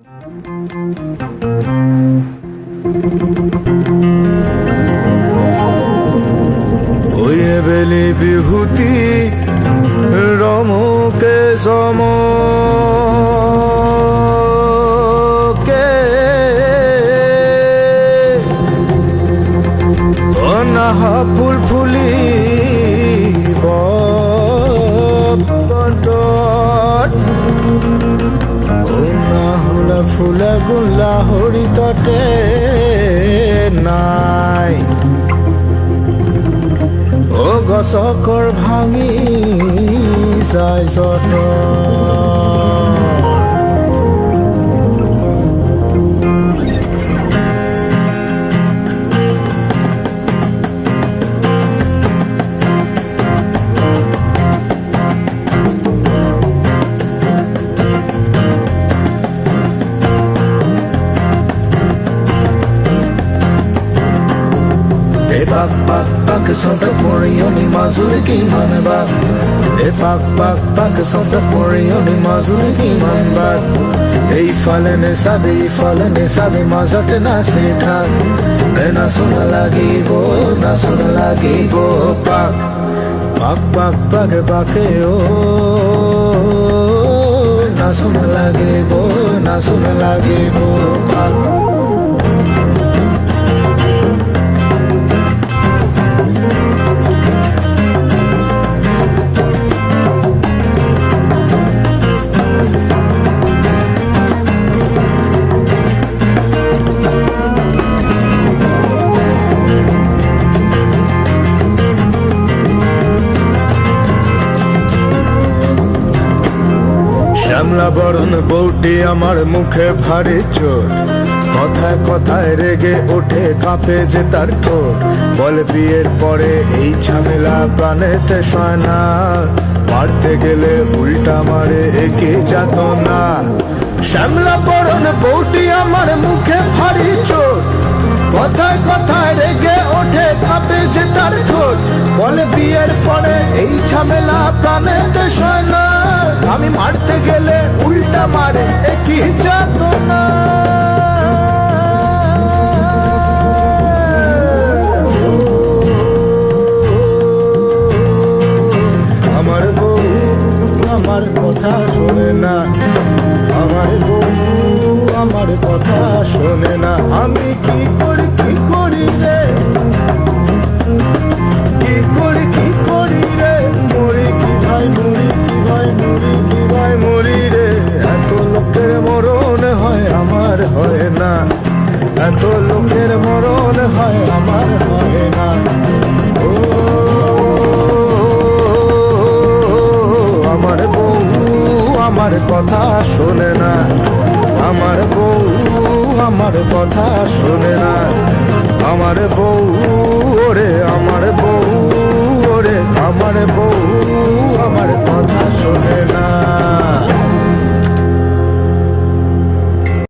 ওই বেলি বিহুতি রমকে জমকে অনাহা ফুল ফুলি হলা ফুলা গুলা হরি তটে নাই ও গছকৰ ভাঙি যায় চত Pak pak pak sontak morioni mazuri ki manba e pak pak pak sontak morioni mazuri ki manba ei falene sabe mazate na se thak na sona lagibo pak pak pak pak pak o na sona lagibo pak শ্যামলা বরণ বউটি আমার মুখে ভারী চোট কথায় কথায় রেগে ওঠে কাঁপে যে তার ঠোঁট বলে বিয়ের পরে এই ঝামেলা প্রাণেতে সয় না মারতে গেলে উল্টা মারে একে যাত না শ্যামলা বরণ বউটি আমার মুখে ভারী চোট কথায় কথায় রেগে ওঠে কাঁপে যে তার ঠোঁট বলে বিয়ের পরে এই ঝামেলা প্রাণেতে সয় না আমি মারতে গেলে উল্টা মারে একই যাত না আমার বউ আমার কথা শোনে না আমার বউ আমার কথা শোনে না আমি কি করি রে কি করি রে মরি কি ভাই মরি রে এত লোকের মরণ হয় আমার হয় না এত লোকের মরণ হয় আমার হয় না ও আমার বউ আমার কথা শোনে না আমার বউ আমার কথা শোনে না আমার বউ ওরে আমার বউ